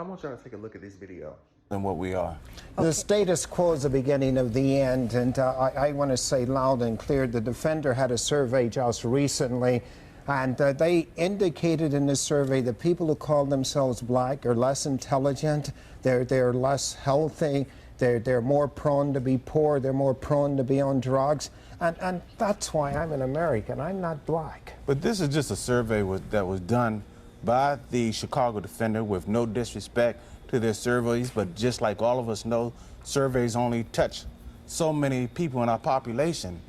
I want y'all to take a look at this video. Than what we are. The status quo is the beginning of the end, and I want to say loud and clear, the Defender had a survey just recently, and they indicated in this survey that people who call themselves black are less intelligent, they're less healthy, they're more prone to be poor, they're more prone to be on drugs, and that's why I'm an American. I'm not black. But this is just a survey that was done by the Chicago Defender, with no disrespect to their surveys, but just like all of us know, surveys only touch so many people in our population.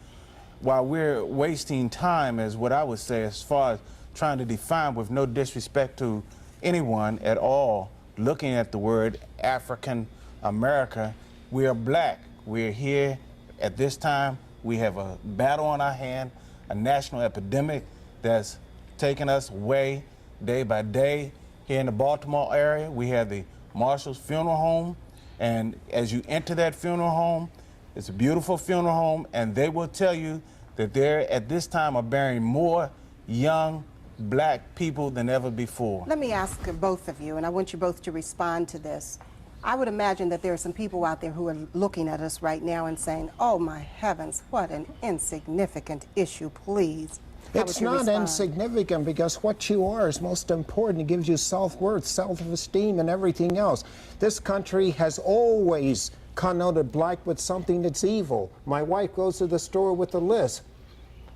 While we're wasting time, as what I would say, as far as trying to define, with no disrespect to anyone at all, looking at the word African America, we are black. We're here at this time. We have a battle on our hand, a national epidemic that's taking us away day by day. Here in the Baltimore area, we have the Marshall's Funeral Home, and as you enter that funeral home, it's a beautiful funeral home, and they will tell you that they're at this time are burying more young black people than ever before. Let me ask both of you, and I want you both to respond to this. I would imagine that there are some people out there who are looking at us right now and saying, oh my heavens, what an insignificant issue, please. It's not insignificant, because what you are is most important. It gives you self-worth, self-esteem, and everything else. This country has always connoted black with something that's evil. My wife goes to the store with a list.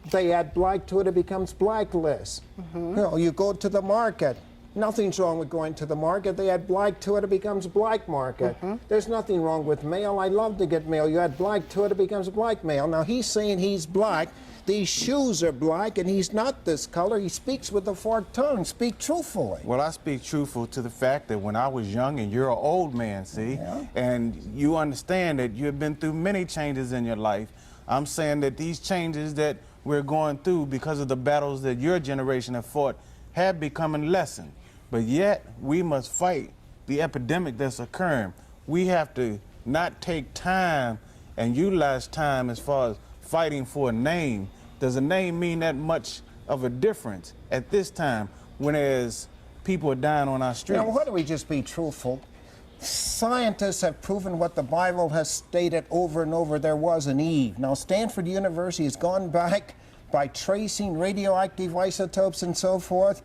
They add black to it, it becomes black list. You know, you go to the market. Nothing's wrong with going to the market. They add black to it, it becomes black market. There's nothing wrong with mail. I love to get mail. You add black to it, it becomes black mail. Now, he's saying he's black. These shoes are black, and he's not this color. He speaks with a forked tongue. Speak truthfully. Well, I speak truthful to the fact that when I was young, and you're an old man, see, and you understand that you've been through many changes in your life. I'm saying that these changes that we're going through because of the battles that your generation have fought have become a lesson. But yet, we must fight the epidemic that's occurring. We have to not take time and utilize time as far as fighting for a name. Does a name mean that much of a difference at this time when there's people are dying on our streets? Now, why don't we just be truthful? Scientists have proven what the Bible has stated over and over. There was an Eve. Now, Stanford University has gone back by tracing radioactive isotopes and so forth,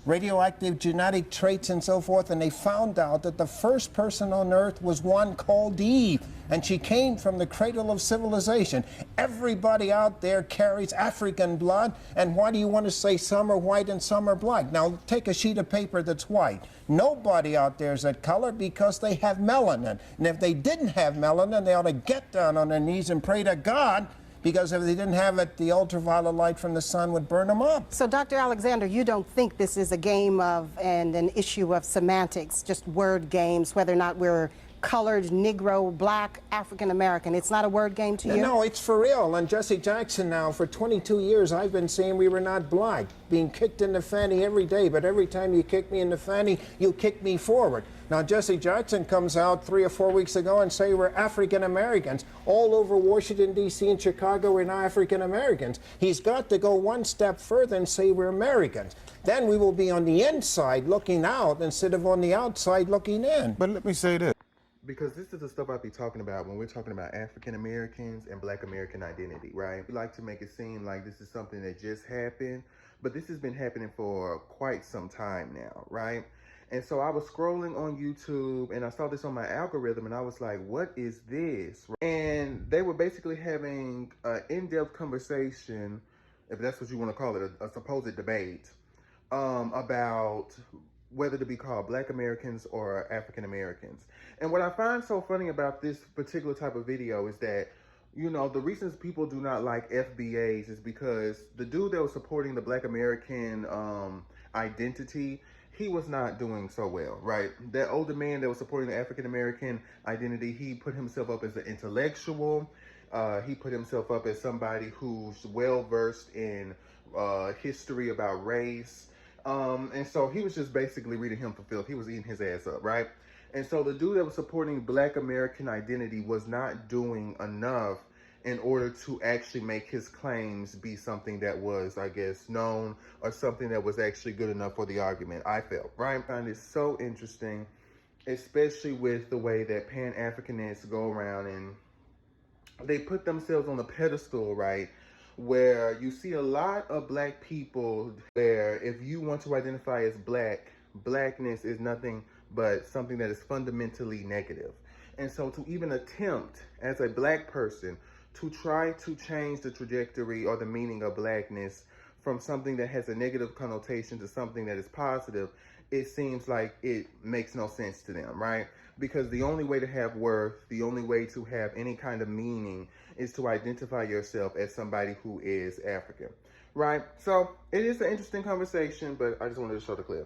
radioactive genetic traits and so forth, and they found out that the first person on earth was one called Eve, and she came from the cradle of civilization. Everybody out there carries African blood, and why do you want to say some are white and some are black? Now, take a sheet of paper that's white. Nobody out there is that color because they have melanin, and if they didn't have melanin, they ought to get down on their knees and pray to God, because if they didn't have it, the ultraviolet light from the sun would burn them up. So, Dr. Alexander, you don't think this is a game of and an issue of semantics, just word games, whether or not we're colored, Negro, black, African American. It's not a word game to you? No, it's for real. And Jesse Jackson now, for 22 years, I've been saying we were not black, being kicked in the fanny every day, but every time you kick me in the fanny, you kick me forward. Now, Jesse Jackson comes out 3 or 4 weeks ago and say we're African Americans. All over Washington, D.C. and Chicago, we're now African Americans. He's got to go one step further and say we're Americans. Then we will be on the inside looking out instead of on the outside looking in. But let me say this. Because this is the stuff I be talking about when we're talking about African Americans and Black American identity, right? We like to make it seem like this is something that just happened, but this has been happening for quite some time now, right? And so I was scrolling on YouTube and I saw this on my algorithm and I was like, what is this? And they were basically having an in-depth conversation, if that's what you want to call it, a supposed debate, about whether to be called Black Americans or African Americans. And what I find so funny about this particular type of video is that, you know, the reasons people do not like FBAs is because the dude that was supporting the Black American identity, he was not doing so well, right? That older man that was supporting the African American identity, he put himself up as an intellectual. He put himself up as somebody who's well-versed in history about race. And so he was just basically reading him for filth. He was eating his ass up, right? And so the dude that was supporting Black American identity was not doing enough in order to actually make his claims be something that was, I guess, known or something that was actually good enough for the argument, I felt, right? I find it so interesting especially with the way that Pan-Africanists go around and they put themselves on a pedestal, right? Where you see a lot of black people where if you want to identify as black, blackness is nothing but something that is fundamentally negative. And so to even attempt as a black person to try to change the trajectory or the meaning of blackness from something that has a negative connotation to something that is positive, it seems like it makes no sense to them, right? Because the only way to have worth, the only way to have any kind of meaning is to identify yourself as somebody who is African, right? So it is an interesting conversation, but I just wanted to show the clip.